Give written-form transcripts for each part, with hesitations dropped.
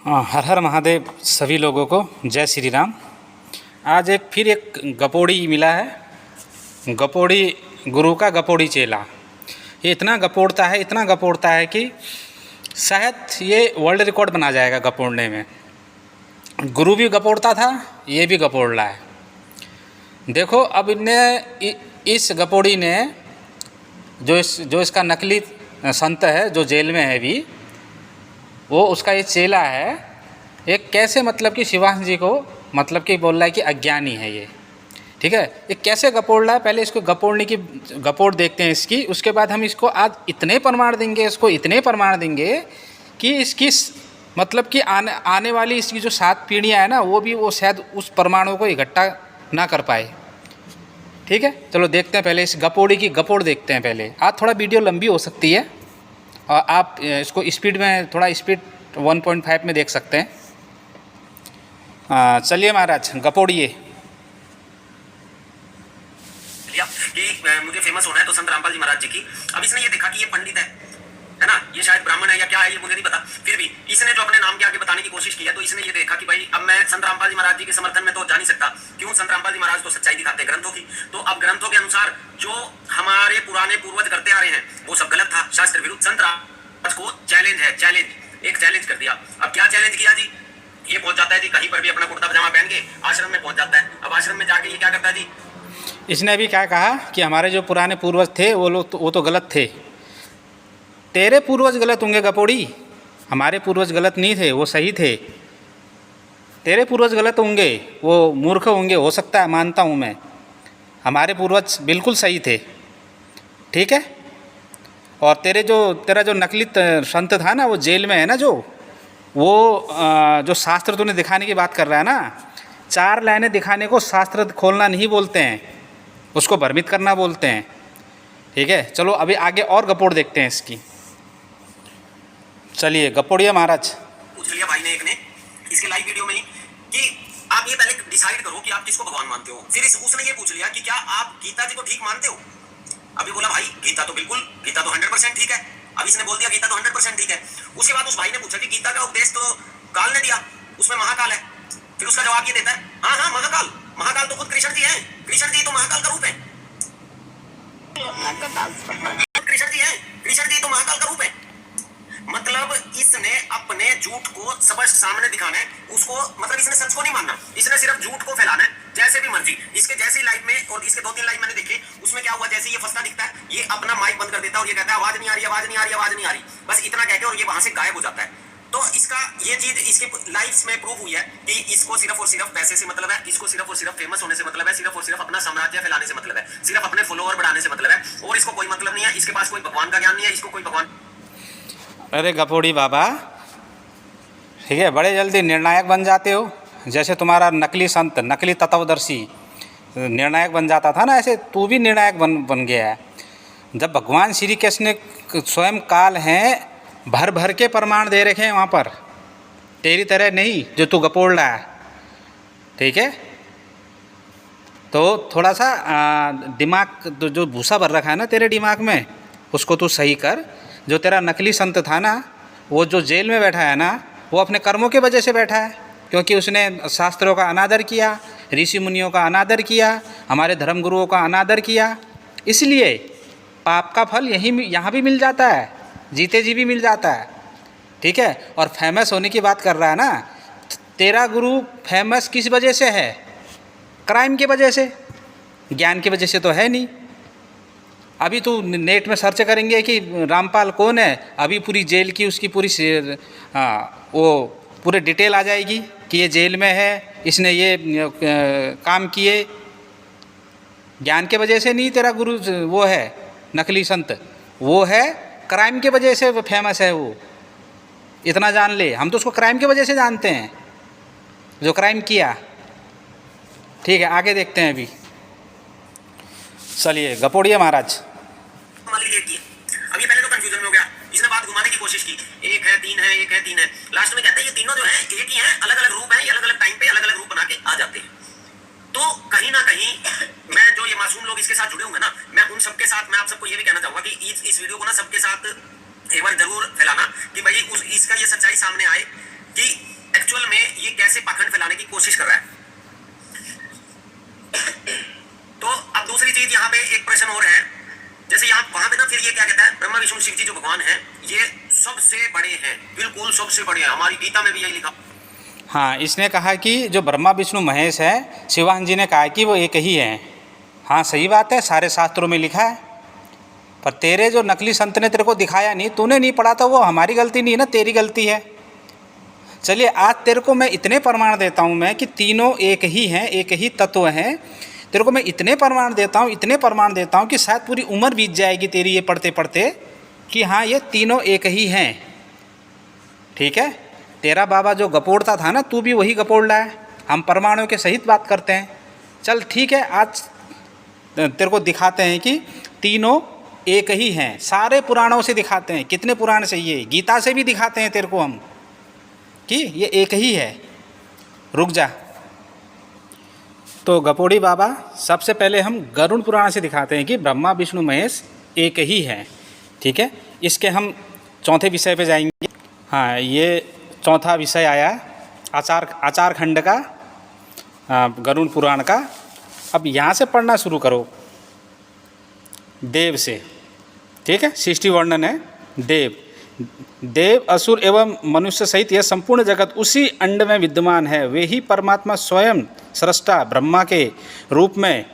हर हर महादेव सभी लोगों को जय श्री राम। आज फिर एक गपोड़ी मिला है। गपोड़ी गुरु का गपोड़ी चेला। ये इतना गपोड़ता है कि शायद ये वर्ल्ड रिकॉर्ड बना जाएगा गपोड़ने में। गुरु भी गपोड़ता था, ये भी गपोड़ रहा है। देखो अब इनने इस गपोड़ी ने जो इसका नकली संत है जो जेल में है अभी, वो उसका ये चेला है। एक कैसे मतलब कि शिवांश जी को मतलब कि बोल रहा है कि अज्ञानी है ये, ठीक है। ये कैसे गपोड़ रहा है, पहले इसको गपोड़ देखते हैं इसकी। उसके बाद हम इसको आज इतने प्रमाण देंगे कि इसकी मतलब कि आने वाली इसकी जो 7 पीढ़ियाँ हैं ना, वो शायद उस प्रमाणों को इकट्ठा ना कर पाए, ठीक है। चलो देखते हैं, पहले इस गपोड़ी की गपोड़ देखते हैं पहले। आज थोड़ा वीडियो लंबी हो सकती है और आप इसको स्पीड 1.5 में देख सकते हैं। चलिए महाराज गपोड़िए। कि मुझे फेमस होना है तो संत रामपाल जी महाराज जी की। अब इसने ये देखा कि ये पंडित है ना, ये शायद ब्राह्मण है या क्या है ये मुझे नहीं पता, फिर भी इसने जो अपने नाम के आगे बताने की कोशिश की है, तो इसने ये देखा कि भाई अब मैं संत रामपाल जी महाराज जी के समर्थन में तो जा नहीं सकता। क्यों? संत रामपाल जी महाराज तो सच्चाई दिखाते हैं ग्रंथों की। तो अब ग्रंथों के अनुसार जो हमारे पुराने पूर्वज करते आ रहे हैं वो सब गलत था, शास्त्र विरुद्ध। संत रामपाल को एक चैलेंज कर दिया। अब क्या चैलेंज किया जी? ये पहुंच जाता है जी कहीं पर भी अपना कुर्ता पजामा पहन के आश्रम में पहुंच जाता है। अब आश्रम में जाके ये क्या करता है जी? इसने भी क्या कहा कि हमारे जो पुराने पूर्वज थे वो तो गलत थे। तेरे पूर्वज गलत होंगे गपोड़ी, हमारे पूर्वज गलत नहीं थे, वो सही थे। तेरे पूर्वज गलत होंगे, वो मूर्ख होंगे, हो सकता है, मानता हूँ मैं। हमारे पूर्वज बिल्कुल सही थे, ठीक है। और तेरा जो नकली संत था ना, वो जेल में है ना, जो शास्त्र तूने दिखाने की बात कर रहा है ना, 4 लाइनें दिखाने को शास्त्र खोलना नहीं बोलते हैं, उसको भ्रमित करना बोलते हैं, ठीक है। चलो अभी आगे और गपोड़ देखते हैं इसकी। चलिए गपोड़िया महाराज। पूछ लिया भाई ने एक ने इसके लाइव वीडियो में ही कि आप ये पहले डिसाइड करो कि आप किसको भगवान मानते हो। फिर उसने ये पूछ लिया कि क्या आप गीता जी को ठीक मानते हो? अभी बोला भाई गीता तो 100% ठीक है। अब इसने बोल दिया गीता तो 100% ठीक है। उसके बाद उस भाई ने पूछा कि गीता का उपदेश तो काल ने दिया, उसमें महाकाल है। फिर उसका जवाब ये देता है, हाँ महाकाल तो खुद कृष्ण जी हैं। कृष्ण जी तो महाकाल का रूप है। कृष्ण जी तो महाकाल का रूप है। मतलब इसने अपने झूठ को स्पष्ट सामने दिखाना है, उसको मतलब इसने सच को नहीं मानना, इसने सिर्फ झूठ को फैलाना है जैसे भी मर्जी। इसके जैसे लाइव में और इसके 2-3 लाइव मैंने देखे, उसमें क्या हुआ, जैसे ये फंसता दिखता है ये अपना माइक बंद कर देता है और ये कहता है आवाज नहीं आ रही, बस इतना कहकर और ये वहां से गायब हो जाता है। तो इसका ये चीज इसके लाइव्स में प्रूव हुई है कि इसको सिर्फ और सिर्फ पैसे से मतलब है, इसको सिर्फ और सिर्फ फेमस होने से मतलब है, सिर्फ और सिर्फ अपना साम्राज्य फैलाने से मतलब है, सिर्फ अपने फॉलोअर बढ़ाने से मतलब है, और इसको कोई मतलब नहीं है। इसके पास कोई भगवान का ज्ञान नहीं है, इसको कोई भगवान। अरे गपोड़ी बाबा, ठीक है, बड़े जल्दी निर्णायक बन जाते हो। जैसे तुम्हारा नकली संत, नकली तत्वदर्शी निर्णायक बन जाता था ना, ऐसे तू भी निर्णायक बन गया है। जब भगवान श्री कृष्ण स्वयं काल हैं, भर के प्रमाण दे रखे हैं वहाँ पर, तेरी तरह नहीं जो तू गपोड़ रहा है, ठीक है। तो थोड़ा सा दिमाग जो भूसा भर रखा है ना तेरे दिमाग में, उसको तू सही कर। जो तेरा नकली संत था ना, वो जो जेल में बैठा है ना, वो अपने कर्मों के वजह से बैठा है, क्योंकि उसने शास्त्रों का अनादर किया, ऋषि मुनियों का अनादर किया, हमारे धर्म गुरुओं का अनादर किया। इसलिए पाप का फल यहाँ भी मिल जाता है, जीते जी भी मिल जाता है, ठीक है। और फेमस होने की बात कर रहा है ना, तेरा गुरु फेमस किस वजह से है? क्राइम की वजह से, ज्ञान की वजह से तो है नहीं। अभी तू नेट में सर्च करेंगे कि रामपाल कौन है, अभी पूरी जेल की उसकी पूरी वो पूरे डिटेल आ जाएगी कि ये जेल में है, इसने ये काम किए। ज्ञान के वजह से नहीं तेरा गुरु वो है नकली संत, वो है क्राइम के वजह से वो फेमस है। वो इतना जान ले, हम तो उसको क्राइम की वजह से जानते हैं, जो क्राइम किया, ठीक है। आगे देखते हैं अभी। चलिए गपोड़िए महाराज। अभी पहले तो कंफ्यूजन में हो गया, इसने बात घुमाने की कोशिश की, एक है तीन है, लास्ट में कहता है ये तीनों जो हैं एक ही हैं, अलग अलग रूप हैं, ये अलग अलग टाइम पे अलग अलग रूप बना के आ जाते हैं। तो कहीं ना कहीं मैं जो ये मासूम लोग इसके साथ जुड़े होंगे ना, मैं उन सबके साथ मैं आप सबको ये भी कहना चाहूंगा कि इस वीडियो को ना सबके साथ एक बार जरूर फैलाना कि भाई इसका ये सच्चाई सामने आए कि कोशिश कर रहा है। तो अब दूसरी चीज यहाँ पे एक प्रश्न और है, जैसे यहाँ वहां पे ना फिर ये क्या कहता है, ब्रह्मा विष्णु शिव जी जो भगवान है ये सबसे बड़े हैं, बिल्कुल सबसे बड़े हैं। हमारी गीता में भी यही लिखा। हाँ, इसने कहा कि जो ब्रह्मा विष्णु महेश है, शिवान जी ने कहा कि वो एक ही हैं। हाँ सही बात है, सारे शास्त्रों में लिखा है, पर तेरे जो नकली संत ने तेरे को दिखाया नहीं, तूने नहीं पढ़ा, तो वो हमारी गलती नहीं है ना, तेरी गलती है। चलिए आज तेरे को मैं इतने प्रमाण देता हूँ मैं कि तीनों एक ही हैं, एक ही तत्व हैं। तेरे को मैं इतने प्रमाण देता हूँ, इतने प्रमाण देता हूँ कि शायद पूरी उम्र बीत जाएगी तेरी ये पढ़ते पढ़ते कि हाँ ये तीनों एक ही हैं। ठीक है, तेरा बाबा जो गपोड़ता था ना, तू भी वही गपोड़ रहा है। हम प्रमाणों के सहित बात करते हैं। चल ठीक है, आज तेरे को दिखाते हैं कि तीनों एक ही हैं। सारे पुराणों से दिखाते हैं। कितने पुराण चाहिए? गीता से भी दिखाते हैं तेरे को हम कि ये एक ही है। रुक जा। तो गपोड़ी बाबा सबसे पहले हम गरुड़ पुराण से दिखाते हैं कि ब्रह्मा विष्णु महेश एक ही है। ठीक है, इसके हम चौथे विषय पे जाएंगे। हाँ, ये चौथा विषय आया आचार खंड का, गरुड़ पुराण का। अब यहाँ से पढ़ना शुरू करो, देव से। ठीक है, सृष्टि वर्णन है। देव असुर एवं मनुष्य सहित यह संपूर्ण जगत उसी अंड में विद्यमान है। वे ही परमात्मा स्वयं सृष्टा ब्रह्मा के रूप में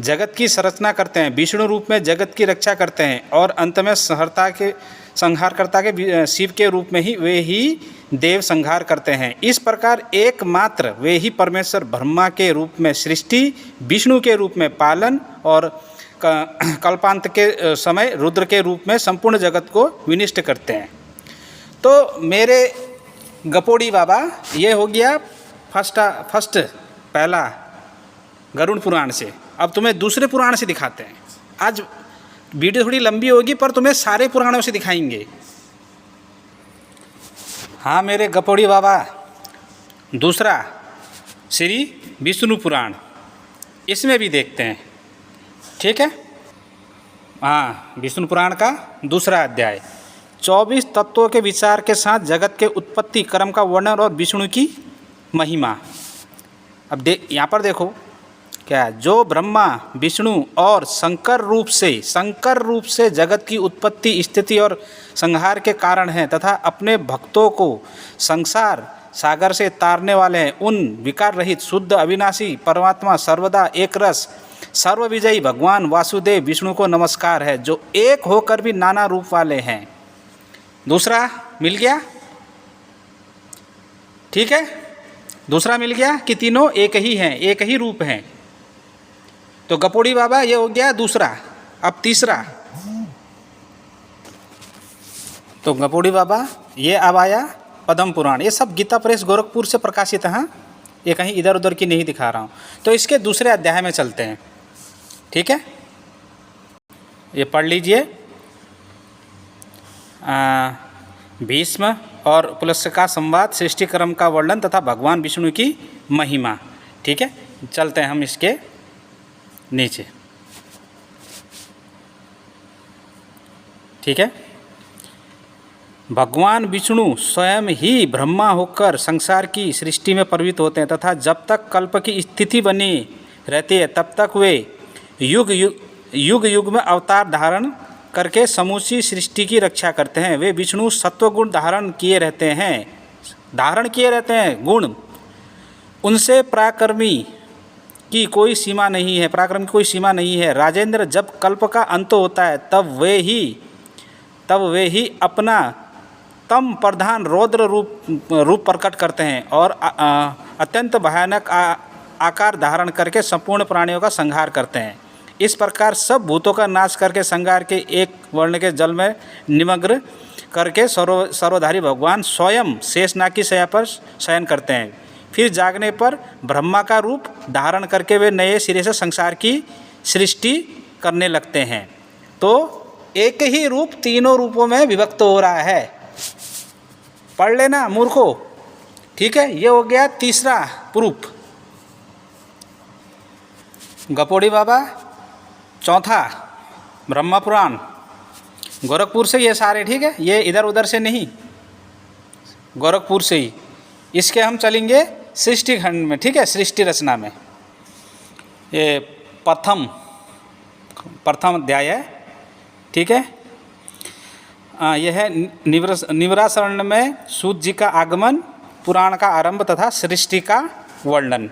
जगत की संरचना करते हैं, विष्णु रूप में जगत की रक्षा करते हैं और अंत में संहारकर्ता के शिव के रूप में ही वे ही देव संहार करते हैं। इस प्रकार एकमात्र वे ही परमेश्वर ब्रह्मा के रूप में सृष्टि, विष्णु के रूप में पालन और कल्पांत के समय रुद्र के रूप में संपूर्ण जगत को विनिष्ट करते हैं। तो मेरे गपोड़ी बाबा, ये हो गया फर्स्ट पहला गरुड़ पुराण से। अब तुम्हें दूसरे पुराण से दिखाते हैं। आज वीडियो थोड़ी लंबी होगी पर तुम्हें सारे पुराणों से दिखाएंगे। हाँ मेरे गपोड़ी बाबा, दूसरा श्री विष्णु पुराण, इसमें भी देखते हैं। ठीक है, हाँ, विष्णु पुराण का दूसरा अध्याय 24 तत्वों के विचार के साथ जगत के उत्पत्ति क्रम का वर्णन और विष्णु की महिमा। अब यहाँ पर देखो क्या, जो ब्रह्मा विष्णु और शंकर रूप से जगत की उत्पत्ति, स्थिति और संहार के कारण हैं तथा अपने भक्तों को संसार सागर से तारने वाले हैं, उन विकार रहित शुद्ध अविनाशी परमात्मा सर्वदा एक रस सर्वविजयी भगवान वासुदेव विष्णु को नमस्कार है, जो एक होकर भी नाना रूप वाले हैं। दूसरा मिल गया। ठीक है, दूसरा मिल गया कि तीनों एक ही हैं, एक ही रूप हैं। तो गपोड़ी बाबा ये हो गया दूसरा। अब तीसरा, तो गपोड़ी बाबा ये अब आया पद्म पुराण। ये सब गीता प्रेस गोरखपुर से प्रकाशित है। ये कहीं इधर उधर की नहीं दिखा रहा हूँ। तो इसके दूसरे अध्याय में चलते हैं। ठीक है, ये पढ़ लीजिए। भीष्म और पुलस्त्य का संवाद, सृष्टि क्रम का वर्णन तथा भगवान विष्णु की महिमा। ठीक है, चलते हैं हम इसके नीचे। ठीक है, भगवान विष्णु स्वयं ही ब्रह्मा होकर संसार की सृष्टि में प्रवृत्त होते हैं तथा जब तक कल्प की स्थिति बनी रहती है तब तक वे युग युग में अवतार धारण करके समूची सृष्टि की रक्षा करते हैं। वे विष्णु सत्वगुण धारण किए रहते हैं गुण। उनसे पराक्रमी की कोई सीमा नहीं है। राजेंद्र, जब कल्प का अंत होता है तब वे ही अपना तम प्रधान रौद्र रूप प्रकट करते हैं और अत्यंत भयानक आकार धारण करके संपूर्ण प्राणियों का संहार करते हैं। इस प्रकार सब भूतों का नाश करके संहार के एक वर्ण के जल में निमग्न करके सर्वधारी भगवान स्वयं शेषनाग की शैया पर शयन करते हैं। फिर जागने पर ब्रह्मा का रूप धारण करके वे नए सिरे से संसार की सृष्टि करने लगते हैं। तो एक ही रूप तीनों रूपों में विभक्त हो रहा है। पढ़ लेना मूर्खों। ठीक है, ये हो गया तीसरा प्रूफ। गपोड़ी बाबा चौथा ब्रह्मा पुराण गोरखपुर से ये सारे। ठीक है, ये इधर उधर से नहीं, गोरखपुर से ही। इसके हम चलेंगे सृष्टि खंड में, ठीक है, सृष्टि रचना में ये प्रथम अध्याय है, ठीक है। यह है निवरासरण में सूत जी का आगमन, पुराण का आरंभ तथा सृष्टि का वर्णन।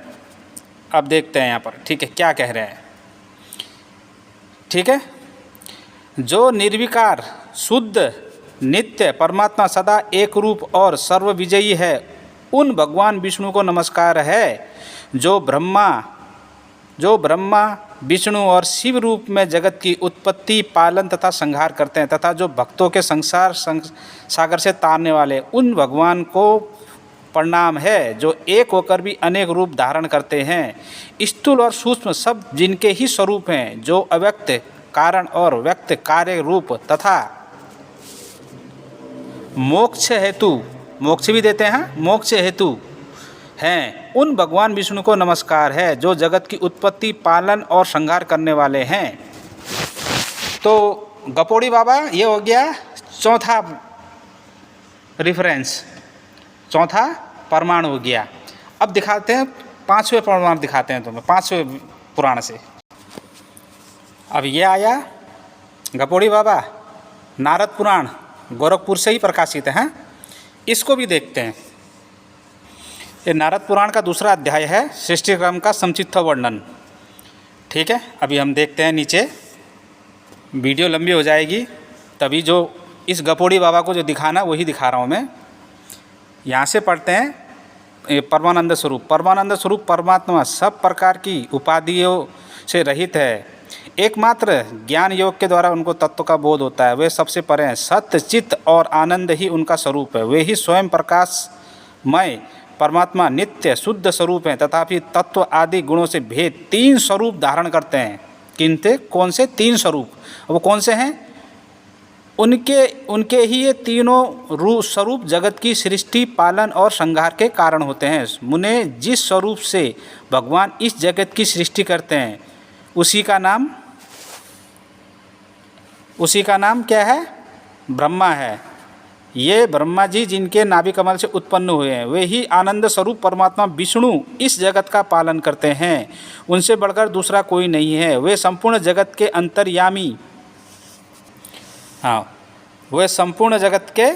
अब देखते हैं यहाँ पर, ठीक है, क्या कह रहे हैं, ठीक है। जो निर्विकार, शुद्ध, नित्य परमात्मा सदा एक रूप और सर्वविजयी है, उन भगवान विष्णु को नमस्कार है जो ब्रह्मा विष्णु और शिव रूप में जगत की उत्पत्ति, पालन तथा संहार करते हैं, तथा जो भक्तों के संसार सागर से तारने वाले, उन भगवान को प्रणाम है जो एक होकर भी अनेक रूप धारण करते हैं, स्थूल और सूक्ष्म सब जिनके ही स्वरूप हैं, जो अव्यक्त कारण और व्यक्त कार्य रूप तथा मोक्ष हेतु, मोक्ष भी देते हैं, मोक्ष हेतु हैं, उन भगवान विष्णु को नमस्कार है जो जगत की उत्पत्ति, पालन और संहार करने वाले हैं। तो गपोड़ी बाबा ये हो गया चौथा रेफरेंस, चौथा प्रमाण हो गया। अब दिखाते हैं पांचवें प्रमाण, दिखाते हैं तुम्हें पांचवें पुराण से। अब ये आया गपोड़ी बाबा, नारद पुराण गोरखपुर से ही प्रकाशित है, इसको भी देखते हैं। ये नारद पुराण का दूसरा अध्याय है, सृष्टि क्रम का संक्षिप्त वर्णन, ठीक है। अभी हम देखते हैं नीचे, वीडियो लंबी हो जाएगी, तभी जो इस गपोड़ी बाबा को जो दिखाना वही दिखा रहा हूँ मैं। यहाँ से पढ़ते हैं परमानंद स्वरूप। परमानंद स्वरूप परमात्मा सब प्रकार की उपाधियों से रहित है, एकमात्र ज्ञान योग के द्वारा उनको तत्व का बोध होता है। वे सबसे परे हैं, सत्य, चित्त और आनंद ही उनका स्वरूप है। वे ही स्वयं प्रकाशमय परमात्मा नित्य शुद्ध स्वरूप हैं, तथापि तत्व आदि गुणों से भेद तीन स्वरूप धारण करते हैं। किनते, कौन से तीन स्वरूप, वो कौन से हैं? उनके ही ये तीनों स्वरूप जगत की सृष्टि, पालन और संहार के कारण होते हैं। मुने, जिस स्वरूप से भगवान इस जगत की सृष्टि करते हैं उसी का नाम क्या है? ब्रह्मा है। ये ब्रह्मा जी जिनके नाभि कमल से उत्पन्न हुए हैं, वे ही आनंद स्वरूप परमात्मा विष्णु इस जगत का पालन करते हैं। उनसे बढ़कर दूसरा कोई नहीं है। वे संपूर्ण जगत के अंतर्यामी, वे संपूर्ण जगत के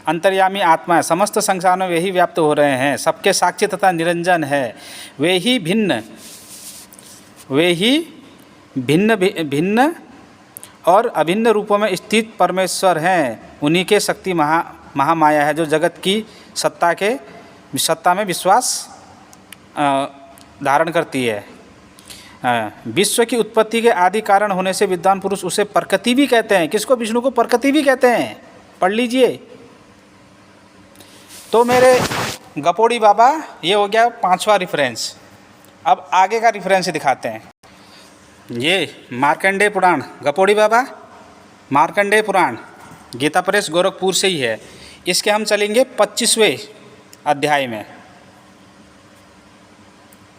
अंतर्यामी आत्मा है। समस्त संसार में वे ही व्याप्त हो रहे हैं, सबके साक्षी तथा निरंजन है। वे ही भिन्न और अभिन्न रूपों में स्थित परमेश्वर हैं। उन्हीं के शक्ति महामाया है जो जगत की सत्ता में विश्वास धारण करती है। विश्व की उत्पत्ति के आदि कारण होने से विद्वान पुरुष उसे प्रकृति भी कहते हैं। किसको? विष्णु को प्रकृति भी कहते हैं। पढ़ लीजिए। तो मेरे गपोड़ी बाबा, ये हो गया पांचवा रेफरेंस। अब आगे का रेफरेंस दिखाते हैं। ये मार्कंडेय पुराण, गपोड़ी बाबा मार्कंडेय पुराण गीता प्रेस गोरखपुर से ही है। इसके हम चलेंगे 25वें अध्याय में,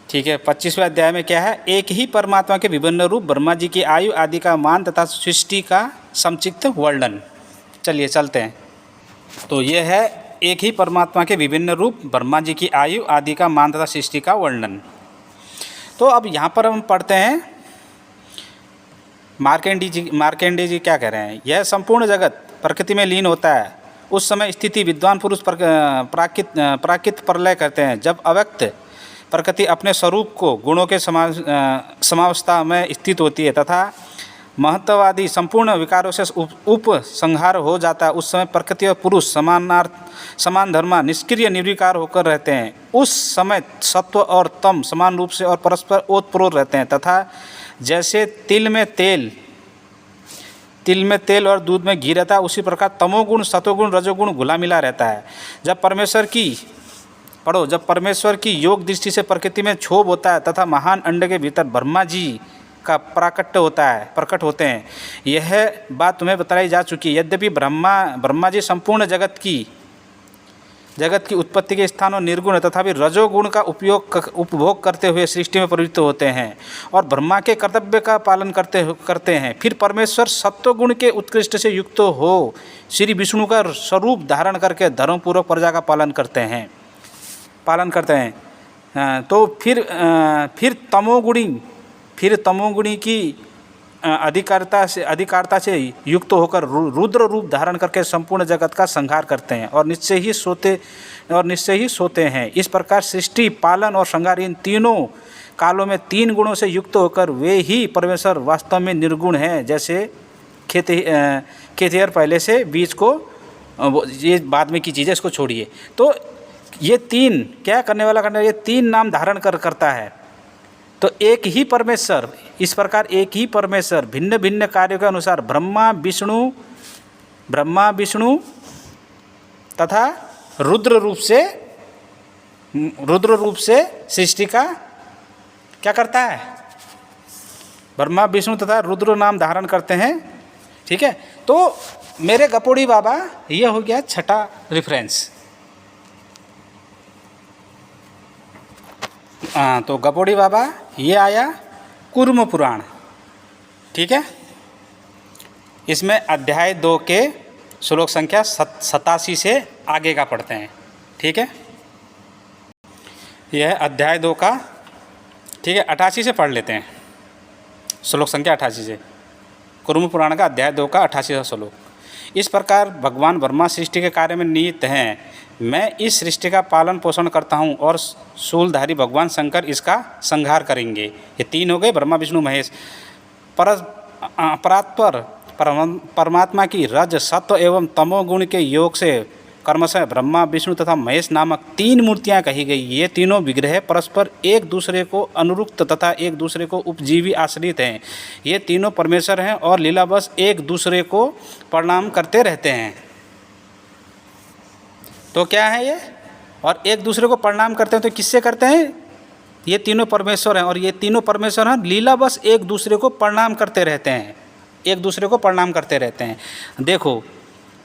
ठीक है। 25वें अध्याय में क्या है? एक ही परमात्मा के विभिन्न रूप, ब्रह्मा जी की आयु आदि का मान तथा सृष्टि का संक्षिप्त वर्णन। चलिए चलते हैं। तो ये है एक ही परमात्मा के विभिन्न रूप, ब्रह्मा जी की आयु आदि का मान तथा सृष्टि का वर्णन। तो अब यहाँ पर हम पढ़ते हैं मार्कंडेय जी क्या कह रहे हैं। यह संपूर्ण जगत प्रकृति में लीन होता है। उस समय स्थिति विद्वान पुरुष प्राकृत प्रलय करते हैं, जब अव्यक्त प्रकृति अपने स्वरूप को गुणों के समावस्था में स्थित होती है तथा महत्ववादी संपूर्ण विकारों से उपसंहार हो जाता है। उस समय प्रकृति और पुरुष समान धर्मा निष्क्रिय निर्विकार होकर रहते हैं। उस समय सत्व और तम समान रूप से और परस्पर ओतप्रोत रहते हैं तथा जैसे तिल में तेल और दूध में घी रहता है, उसी प्रकार तमोगुण, सतोगुण, रजोगुण घुला मिला रहता है। जब परमेश्वर की योग दृष्टि से प्रकृति में क्षोभ होता है तथा महान अंड के भीतर ब्रह्मा जी का प्रकट होते हैं। यह बात तुम्हें बताई जा चुकी है। यद्यपि ब्रह्मा जी संपूर्ण जगत की उत्पत्ति के स्थान और निर्गुण तथा भी रजोगुण का उपभोग करते हुए सृष्टि में प्रवृत्त होते हैं और ब्रह्मा के कर्तव्य का पालन करते हैं। फिर परमेश्वर सत्वगुण के उत्कृष्ट से युक्त हो श्री विष्णु का स्वरूप धारण करके धर्मपूर्वक प्रजा का पालन करते हैं। पालन करते हैं। तो फिर तमोगुणी की अधिकारता से युक्त होकर रुद्र रूप धारण करके संपूर्ण जगत का संहार करते हैं और निश्चय ही सोते हैं। इस प्रकार सृष्टि, पालन और संहार इन तीनों कालों में 3 गुणों से युक्त होकर वे ही परमेश्वर वास्तव में निर्गुण हैं। जैसे खेतिहर पहले से बीज को, ये बाद में की चीज़ें, इसको छोड़िए। तो ये 3 क्या करने वाला ये 3 नाम धारण करता है। तो एक ही परमेश्वर, इस प्रकार एक ही परमेश्वर भिन्न भिन्न कार्यों के अनुसार ब्रह्मा विष्णु तथा रुद्र रूप से सृष्टि का क्या करता है? ब्रह्मा विष्णु तथा रुद्र नाम धारण करते हैं। ठीक है, तो मेरे गपोड़ी बाबा, ये हो गया छठा रेफरेंस। तो गपोड़ी बाबा ये आया कूर्म पुराण। ठीक है, इसमें अध्याय 2 के श्लोक संख्या 87 से आगे का पढ़ते हैं। ठीक है, यह अध्याय 2 का, ठीक है, 88 से पढ़ लेते हैं, श्लोक संख्या 88 से। कूर्म पुराण का अध्याय 2 का 88वां श्लोक। इस प्रकार भगवान ब्रह्मा सृष्टि के कार्य में नियुक्त हैं। मैं इस सृष्टि का पालन पोषण करता हूँ और शूलधारी भगवान शंकर इसका संहार करेंगे। ये 3 हो गए, ब्रह्मा विष्णु महेश। परात्पर परमात्मा की रज, सत्व एवं तमोगुण के योग से कर्मशः ब्रह्मा विष्णु तथा महेश नामक 3 मूर्तियाँ कही गई। ये तीनों विग्रह परस्पर एक दूसरे को अनुरुक्त तथा एक दूसरे को उपजीवी आश्रित हैं। ये तीनों परमेश्वर हैं और लीलावश एक दूसरे को प्रणाम करते रहते हैं। तो क्या है ये? और एक दूसरे को प्रणाम करते हैं, तो किससे करते हैं? ये तीनों परमेश्वर हैं और ये तीनों परमेश्वर हैं लीलावश एक दूसरे को प्रणाम करते रहते हैं, एक दूसरे को प्रणाम करते रहते हैं। देखो,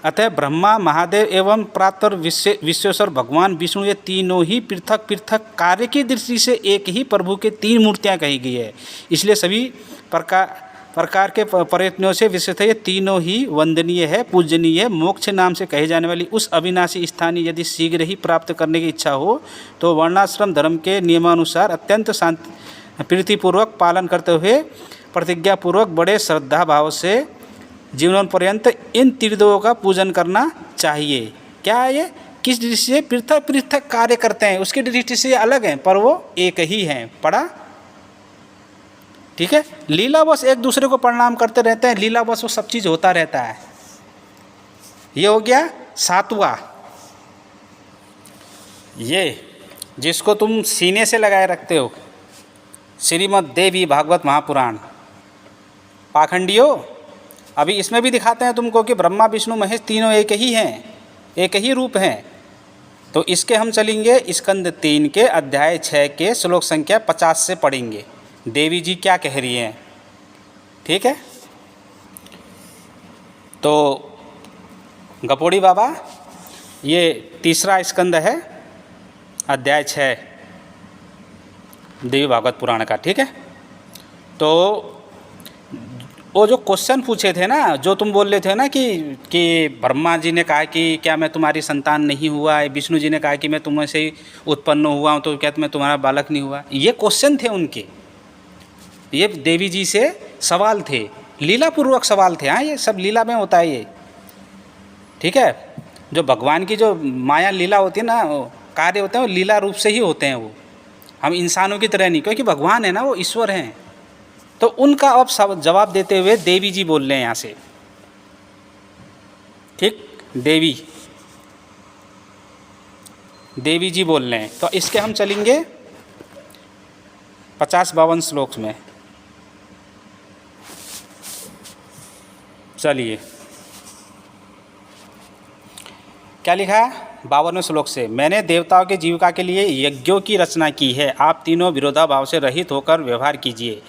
अतः ब्रह्मा, महादेव एवं प्रातर विश्वेश्वर भगवान विष्णु, ये तीनों ही पृथक पृथक कार्य की दृष्टि से एक ही प्रभु के 3 मूर्तियां कही गई है। इसलिए सभी प्रकार के प्रयत्नों से विशेषतः ये तीनों ही वंदनीय है, पूजनीय है। मोक्ष नाम से कही जाने वाली उस अविनाशी स्थानीय यदि शीघ्र ही प्राप्त करने की इच्छा हो तो वर्णाश्रम धर्म के नियमानुसार अत्यंत शांति प्रीतिपूर्वक पालन करते हुए प्रतिज्ञापूर्वक बड़े श्रद्धा भाव से जीवन पर्यंत इन त्रिदेवों का पूजन करना चाहिए। क्या है ये? किस दृष्टि से? पृथक पृथक कार्य करते हैं, उसकी दृष्टि से अलग हैं पर वो एक ही हैं। पढ़ा? ठीक है, लीलावश एक दूसरे को प्रणाम करते रहते हैं, लीलावश वो सब चीज़ होता रहता है। ये हो गया 7वां। ये जिसको तुम सीने से लगाए रखते हो, श्रीमद् देवी भागवत महापुराण। पाखंडियों, अभी इसमें भी दिखाते हैं तुमको कि ब्रह्मा विष्णु महेश तीनों एक ही हैं, एक ही रूप हैं। तो इसके हम चलेंगे स्कंद 3 के अध्याय 6 के श्लोक संख्या 50 से पढ़ेंगे, देवी जी क्या कह रही हैं। ठीक है, तो गपोड़ी बाबा, ये 3रा स्कंद है, अध्याय 6 देवी भागवत पुराण का। ठीक है, तो वो जो क्वेश्चन पूछे थे ना, जो तुम बोल रहे थे ना कि ब्रह्मा जी ने कहा कि क्या मैं तुम्हारी संतान नहीं हुआ है, विष्णु जी ने कहा कि मैं तुम्हें से ही उत्पन्न हुआ हूँ, तो क्या मैं तुम्हारा बालक नहीं हुआ। ये क्वेश्चन थे उनके, ये देवी जी से सवाल थे, लीलापूर्वक सवाल थे। हाँ, ये सब लीला में होता है ये। ठीक है, जो भगवान की जो माया लीला होती है ना, कार्य होते हैं वो लीला रूप से ही होते हैं। वो हम इंसानों की तरह नहीं, क्योंकि भगवान है ना, वो ईश्वर हैं। तो उनका अब जवाब देते हुए देवी जी बोल रहे हैं यहाँ से। ठीक, देवी जी बोल रहे हैं। तो इसके हम चलेंगे 50-52 श्लोक में। चलिए, क्या लिखा है 52वें श्लोक से? मैंने देवताओं के जीविका के लिए यज्ञों की रचना की है। आप तीनों विरोधाभाव से रहित होकर व्यवहार कीजिए।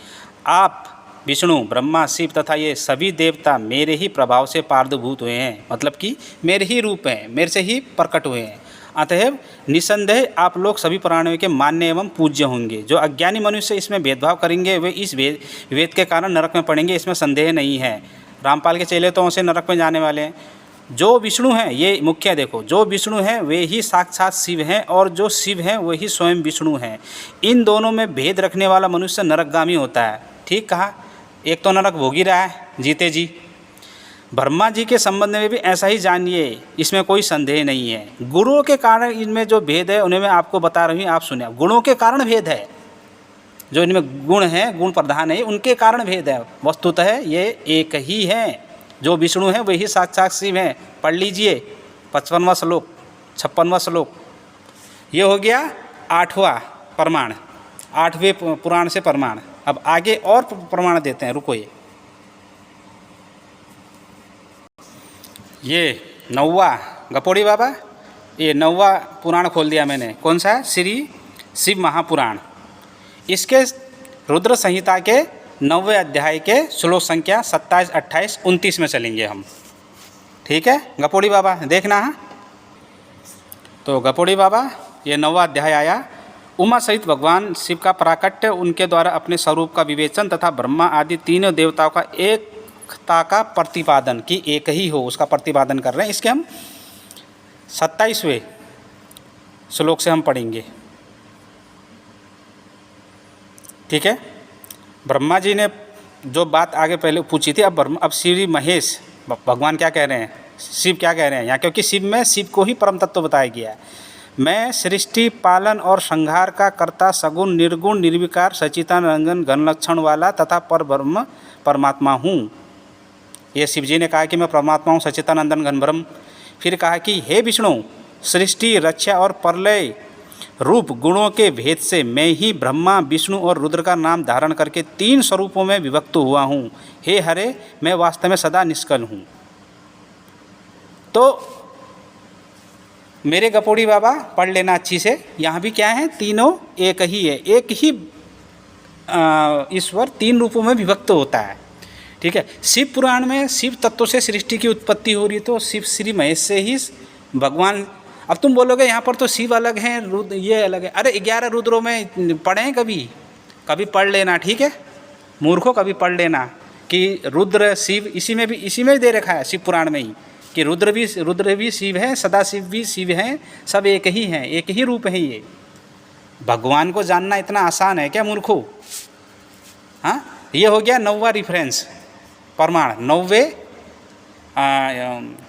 आप विष्णु, ब्रह्मा, शिव तथा ये सभी देवता मेरे ही प्रभाव से पार्दभूत हुए हैं, मतलब कि मेरे ही रूप हैं, मेरे से ही प्रकट हुए हैं। अतएव निसंदेह आप लोग सभी प्राणियों के मान्य एवं पूज्य होंगे। जो अज्ञानी मनुष्य इसमें भेदभाव करेंगे वे इस वेद के कारण नरक में पड़ेंगे, इसमें संदेह नहीं है। रामपाल के चेले तो उसे नरक में जाने वाले हैं। जो विष्णु हैं, ये मुख्य देखो, जो विष्णु हैं वे ही साक्षात शिव हैं और जो शिव हैं वही स्वयं विष्णु हैं। इन दोनों में भेद रखने वाला मनुष्य नरकगामी होता है। ठीक कहा, एक तो नरक भोग ही रहा है जीते जी। ब्रह्मा जी के संबंध में भी ऐसा ही जानिए, इसमें कोई संदेह नहीं है। गुणों के कारण इनमें जो भेद है उन्हें मैं आपको बता रही हूँ, आप सुनिए। गुणों के कारण भेद है, जो इनमें गुण हैं, गुण प्रधान है, उनके कारण भेद है। वस्तुतः ये एक ही है, जो विष्णु है वही साक्षात शिव हैं। पढ़ लीजिए 55वां श्लोक, 56वां श्लोक। ये हो गया 8वां प्रमाण, 8वें पुराण से प्रमाण। अब आगे और प्रमाण देते हैं, रुको। ये 9वां गपोड़ी बाबा, ये 9वां पुराण खोल दिया मैंने। कौन सा है? श्री शिव महापुराण। इसके रुद्र संहिता के 9वें अध्याय के श्लोक संख्या 27, 28, 29 में चलेंगे हम। ठीक है गपोड़ी बाबा, देखना है। तो गपोड़ी बाबा, ये 9वां अध्याय आया। उमा सहित भगवान शिव का प्राकट्य, उनके द्वारा अपने स्वरूप का विवेचन तथा ब्रह्मा आदि तीनों देवताओं का एकता का प्रतिपादन, कि एक ही हो उसका प्रतिपादन कर रहे हैं। इसके हम 27वें श्लोक से हम पढ़ेंगे। ठीक है, ब्रह्मा जी ने जो बात आगे पहले पूछी थी, अब श्री महेश भगवान क्या कह रहे हैं, शिव क्या कह रहे हैं यहाँ, क्योंकि शिव में शिव को ही परम तत्व बताया गया है। मैं सृष्टि पालन और संहार का कर्ता, सगुण निर्गुण निर्विकार सचिदानंद घन लक्षण वाला तथा पर ब्रह्म परमात्मा हूँ। ये शिव जी ने कहा कि मैं परमात्मा हूँ, सचिदानंदन घन ब्रह्म। फिर कहा कि हे विष्णु, सृष्टि रक्षा और प्रलय रूप गुणों के भेद से मैं ही ब्रह्मा विष्णु और रुद्र का नाम धारण करके 3 स्वरूपों में विभक्त हुआ हूँ। हे हरे, मैं वास्तव में सदा निष्कल हूँ। तो मेरे गपोड़ी बाबा पढ़ लेना अच्छी से। यहाँ भी क्या है, तीनों एक ही है, एक ही ईश्वर 3 रूपों में विभक्त होता है। ठीक है, शिव पुराण में शिव तत्व से सृष्टि की उत्पत्ति हो रही है, तो शिव श्री महेश से ही भगवान। अब तुम बोलोगे यहाँ पर तो शिव अलग हैं, रुद्र ये अलग है। अरे 11 रुद्रों में पढ़े हैं, कभी पढ़ लेना। ठीक है मूर्खों, कभी पढ़ लेना कि रुद्र शिव इसी में भी दे रखा है शिव पुराण में ही, कि रुद्र भी शिव है, सदाशिव भी शिव हैं, सब एक ही हैं, एक ही रूप है। ये भगवान को जानना इतना आसान है क्या मूर्खों? हाँ, ये हो गया 9वां रिफरेंस प्रमाण 9वें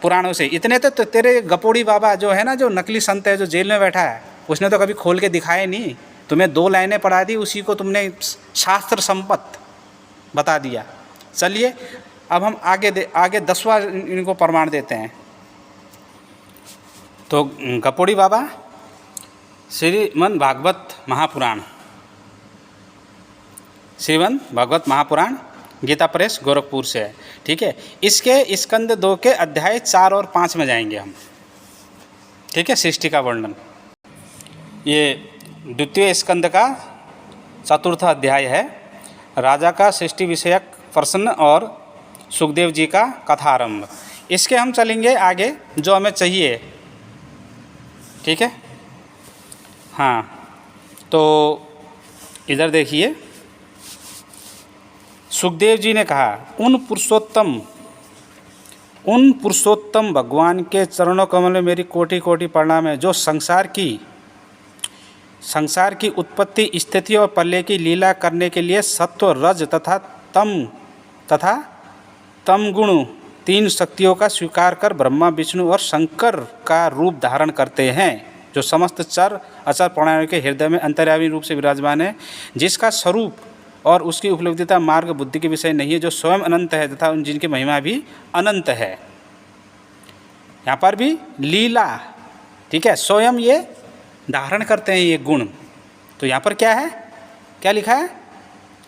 पुराणों से। इतने तो तेरे गपोड़ी बाबा जो है ना, जो नकली संत है, जो जेल में बैठा है, उसने तो कभी खोल के दिखाए नहीं। तुम्हें 2 लाइनें पढ़ा दी, उसी को तुमने शास्त्र संपत्त बता दिया। चलिए अब हम आगे 10वां इनको प्रमाण देते हैं। तो गपोड़ी बाबा श्रीमद् भागवत महापुराण, श्रीमद् भागवत महापुराण गीता प्रेस गोरखपुर से है। ठीक है, इसके स्कंद 2 के अध्याय 4 और 5 में जाएंगे हम। ठीक है, सृष्टि का वर्णन। ये द्वितीय स्कंद का 4th अध्याय है, राजा का सृष्टि विषयक प्रश्न और सुखदेव जी का कथारंभ। इसके हम चलेंगे आगे जो हमें चाहिए। ठीक है, हाँ, तो इधर देखिए, सुखदेव जी ने कहा, उन पुरुषोत्तम भगवान के चरणों कमल में मेरी कोटि कोटि प्रणाम है, जो संसार की उत्पत्ति, स्थिति और प्रलय की लीला करने के लिए सत्व, रज तथा तम गुण 3 शक्तियों का स्वीकार कर ब्रह्मा विष्णु और शंकर का रूप धारण करते हैं, जो समस्त चर अचर प्राणियों के हृदय में अंतर्यामी रूप से विराजमान है, जिसका स्वरूप और उसकी उपलब्धिता मार्ग बुद्धि के विषय नहीं है, जो स्वयं अनंत है तथा जिनकी महिमा भी अनंत है। यहाँ पर भी लीला, ठीक है, स्वयं ये धारण करते हैं ये गुण। तो यहाँ पर क्या है, क्या लिखा है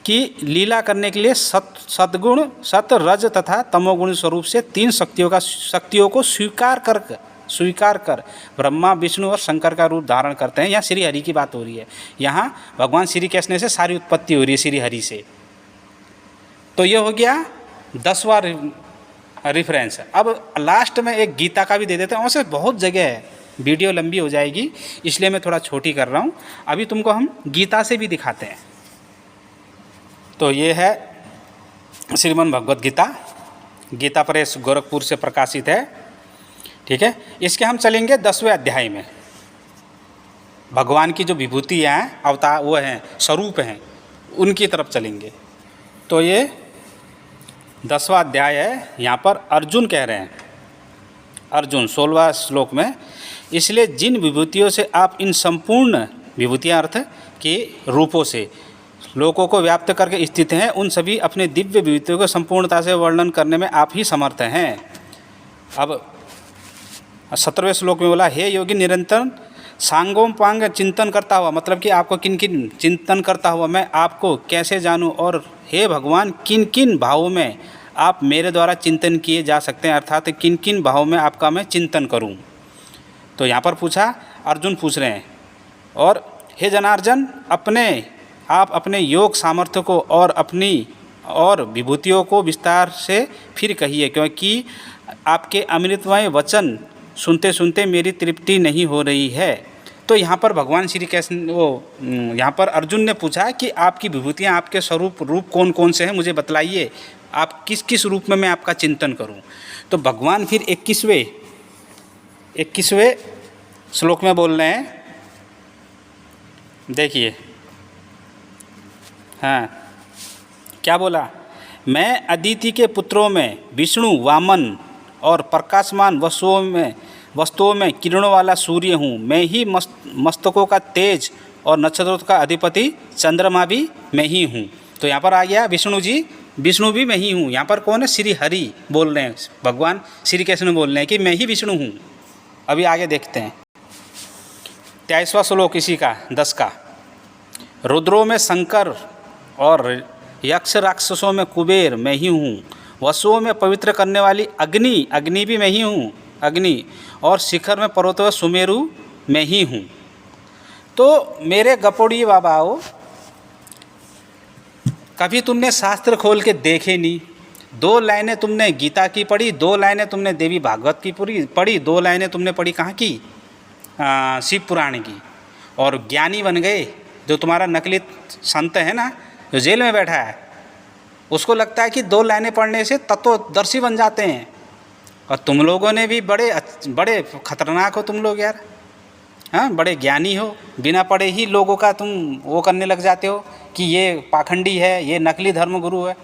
कि लीला करने के लिए सद्गुण, सत, रज तथा तमोगुण स्वरूप से 3 शक्तियों को स्वीकार कर ब्रह्मा विष्णु और शंकर का रूप धारण करते हैं। यहाँ श्री हरि की बात हो रही है, यहाँ भगवान श्री कृष्ण से सारी उत्पत्ति हो रही है, श्री हरि से। तो ये हो गया 10वां रिफरेंस। अब लास्ट में एक गीता का भी दे देते हैं, वैसे बहुत जगह है, वीडियो लंबी हो जाएगी इसलिए मैं थोड़ा छोटी कर रहा हूँ। अभी तुमको हम गीता से भी दिखाते हैं। तो ये है श्रीमद् भगवत गीता, गीता प्रेस गोरखपुर से प्रकाशित है। ठीक है, इसके हम चलेंगे 10वें अध्याय में। भगवान की जो विभूतियाँ हैं, अवतार वो हैं, स्वरूप हैं, उनकी तरफ चलेंगे। तो ये 10वां अध्याय है। यहाँ पर अर्जुन कह रहे हैं, अर्जुन 16वां श्लोक में, इसलिए जिन विभूतियों से आप इन संपूर्ण विभूतियाँ अर्थ के रूपों से लोकों को व्याप्त करके स्थित हैं, उन सभी अपने दिव्य विभूतियों को संपूर्णता से वर्णन करने में आप ही समर्थ हैं। अब 17वें श्लोक में बोला, हे योगी निरंतर सांगोम पांग चिंतन करता हुआ, मतलब कि आपको किन किन चिंतन करता हुआ मैं आपको कैसे जानूं, और हे भगवान किन किन भावों में आप मेरे द्वारा चिंतन किए जा सकते हैं, अर्थात किन किन भावों में आपका मैं चिंतन करूं। तो यहाँ पर पूछा, अर्जुन पूछ रहे हैं, और हे जनार्दन आप अपने योग सामर्थ्य को और अपनी और विभूतियों को विस्तार से फिर कहिए, क्योंकि आपके अमृतमय वचन सुनते सुनते मेरी तृप्ति नहीं हो रही है। तो यहाँ पर भगवान श्री कृष्ण यहाँ पर अर्जुन ने पूछा कि आपकी विभूतियाँ, आपके रूप कौन कौन से हैं, मुझे बतलाइए, आप किस किस रूप में मैं आपका चिंतन करूं। तो भगवान फिर 21वें श्लोक में बोल रहे हैं, देखिए, हाँ क्या बोला, मैं अदिति के पुत्रों में विष्णु, वामन और प्रकाशमान वस्तुओं में किरणों वाला सूर्य हूँ। मैं ही मस्तकों का तेज और नक्षत्रों का अधिपति चंद्रमा भी मैं ही हूँ। तो यहाँ पर आ गया विष्णु जी, विष्णु भी मैं ही हूँ। यहाँ पर कौन है? श्री हरि बोल रहे हैं, भगवान श्री कृष्ण बोल रहे हैं कि मैं ही विष्णु हूँ। अभी आगे देखते हैं 23वां श्लोक इसी का 10 का, रुद्रों में शंकर और यक्ष राक्षसों में कुबेर मैं ही हूँ। वसुओं में पवित्र करने वाली अग्नि भी मैं ही हूँ, अग्नि, और शिखर में पर्वतों में सुमेरु मैं ही हूँ। तो मेरे गपोड़ी बाबाओ, कभी तुमने शास्त्र खोल के देखे नहीं? 2 लाइनें तुमने गीता की पढ़ी, 2 लाइनें तुमने देवी भागवत की पढ़ी, 2 लाइनें तुमने पढ़ी कहाँ की? शिव पुराण की, और ज्ञानी बन गए। जो तुम्हारा नकली संत है ना, जो जेल में बैठा है, उसको लगता है कि 2 लाइनें पढ़ने से तत्वदर्शी बन जाते हैं। और तुम लोगों ने भी बड़े खतरनाक हो तुम लोग यार, हाँ, बड़े ज्ञानी हो, बिना पढ़े ही लोगों का तुम वो करने लग जाते हो कि ये पाखंडी है, ये नकली धर्मगुरु है।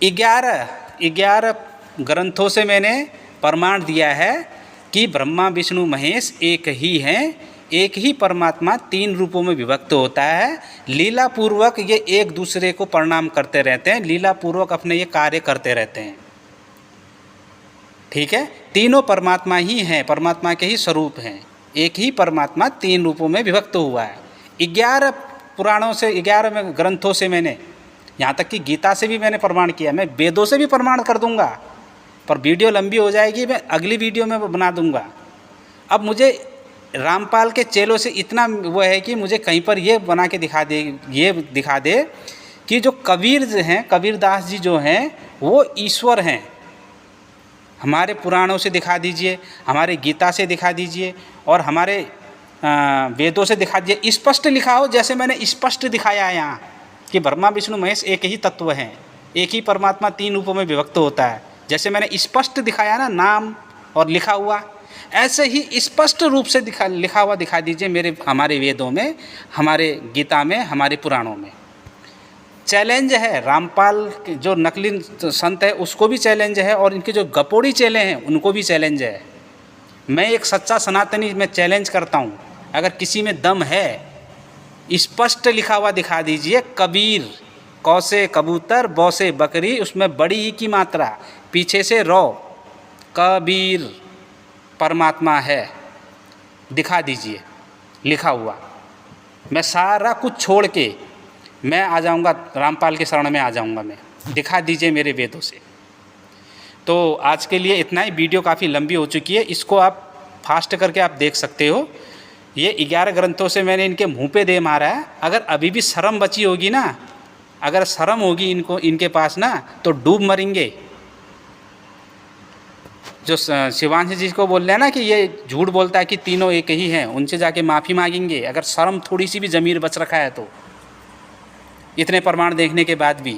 11 ग्रंथों से मैंने प्रमाण दिया है कि ब्रह्मा विष्णु महेश एक ही हैं, एक ही परमात्मा 3 रूपों में विभक्त होता है। लीला पूर्वक ये एक दूसरे को प्रणाम करते रहते हैं, लीला पूर्वक अपने ये कार्य करते रहते हैं। ठीक है, तीनों परमात्मा ही हैं, परमात्मा के ही स्वरूप हैं। एक ही परमात्मा 3 रूपों में विभक्त हुआ है। 11 पुराणों से, 11 ग्रंथों से मैंने, यहाँ तक कि गीता से भी मैंने प्रमाण किया। मैं वेदों से भी प्रमाण कर दूंगा, पर वीडियो लंबी हो जाएगी, मैं अगली वीडियो में बना दूंगा। अब मुझे रामपाल के चेलों से इतना वो है कि मुझे कहीं पर ये बना के दिखा दे कि जो कबीर हैं, कबीरदास जी जो हैं, वो ईश्वर हैं। हमारे पुराणों से दिखा दीजिए, हमारे गीता से दिखा दीजिए, और हमारे वेदों से दिखा दीजिए। स्पष्ट लिखा हो, जैसे मैंने स्पष्ट दिखाया है यहाँ कि ब्रह्मा विष्णु महेश एक ही तत्व हैं, एक ही परमात्मा 3 रूपों में विभक्त होता है। जैसे मैंने स्पष्ट दिखाया ना, नाम और लिखा हुआ, ऐसे ही स्पष्ट रूप से लिखा हुआ दिखा दीजिए हमारे वेदों में, हमारे गीता में, हमारे पुराणों में। चैलेंज है, रामपाल जो नकली संत है उसको भी चैलेंज है, और इनके जो गपोड़ी चेले हैं उनको भी चैलेंज है। मैं एक सच्चा सनातनी, मैं चैलेंज करता हूँ, अगर किसी में दम है, स्पष्ट लिखा हुआ दिखा दीजिए। कबीर, कौ से कबूतर, बौ से बकरी, उसमें बड़ी ही की मात्रा, पीछे से रौ, कबीर परमात्मा है, दिखा दीजिए लिखा हुआ। मैं सारा कुछ छोड़ के मैं आ जाऊंगा, रामपाल के शरण में आ जाऊंगा। मैं दिखा दीजिए मेरे वेदों से। तो आज के लिए इतना ही, वीडियो काफ़ी लंबी हो चुकी है, इसको आप फास्ट करके आप देख सकते हो। ये 11 ग्रंथों से मैंने इनके मुंह पे दे मारा है। अगर अभी भी शर्म बची होगी ना, अगर शर्म होगी इनके पास ना, तो डूब मरेंगे। जो शिवांश जी को बोल रहे हैं ना कि ये झूठ बोलता है कि तीनों एक ही हैं, उनसे जाके माफ़ी मांगेंगे, अगर शर्म थोड़ी सी भी ज़मीर बच रखा है तो, इतने प्रमाण देखने के बाद भी।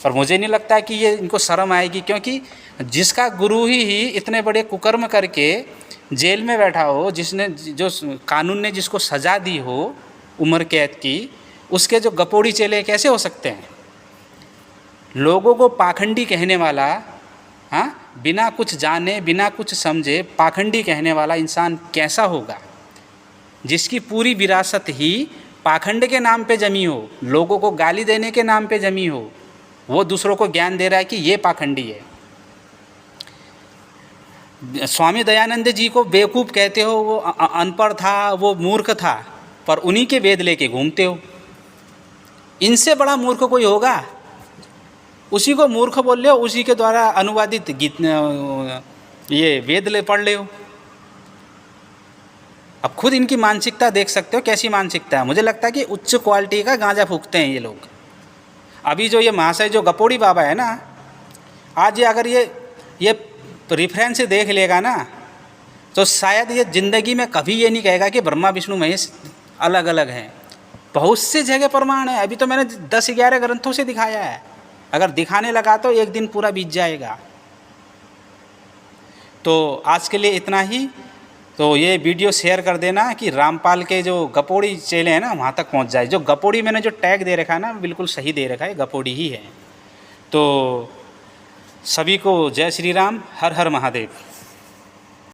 पर मुझे नहीं लगता है कि ये इनको शर्म आएगी, क्योंकि जिसका गुरु ही इतने बड़े कुकर्म करके जेल में बैठा हो, जिसने जो कानून ने जिसको सज़ा दी हो उम्र कैद की, उसके जो गपोड़ी चेले कैसे हो सकते हैं? लोगों को पाखंडी कहने वाला, हाँ, बिना कुछ जाने बिना कुछ समझे पाखंडी कहने वाला इंसान कैसा होगा? जिसकी पूरी विरासत ही पाखंड के नाम पे जमी हो, लोगों को गाली देने के नाम पे जमी हो, वो दूसरों को ज्ञान दे रहा है कि ये पाखंडी है। स्वामी दयानंद जी को बेवकूफ़ कहते हो, वो अनपढ़ था, वो मूर्ख था, पर उन्हीं के वेद लेके घूमते हो। इनसे बड़ा मूर्ख कोई होगा? उसी को मूर्ख बोल रहे हो, उसी के द्वारा अनुवादित गीत ये वेद ले पढ़ ले हो। अब खुद इनकी मानसिकता देख सकते हो कैसी मानसिकता है। मुझे लगता है कि उच्च क्वालिटी का गांजा फूकते हैं ये लोग। अभी जो ये महाशय जो गपोड़ी बाबा है ना, आज ये अगर ये रेफरेंस से देख लेगा ना, तो शायद ये ज़िंदगी में कभी ये नहीं कहेगा कि ब्रह्मा विष्णु महेश अलग अलग हैं। बहुत से जगह प्रमाण है। अभी तो मैंने 10-11 ग्रंथों से दिखाया है। अगर दिखाने लगा तो एक दिन पूरा बीत जाएगा। तो आज के लिए इतना ही। तो ये वीडियो शेयर कर देना कि रामपाल के जो गपोड़ी चेले हैं ना वहाँ तक पहुँच जाए। जो गपोड़ी मैंने जो टैग दे रखा है ना, बिल्कुल सही दे रखा है, गपोड़ी ही है। तो सभी को जय श्री राम, हर हर महादेव।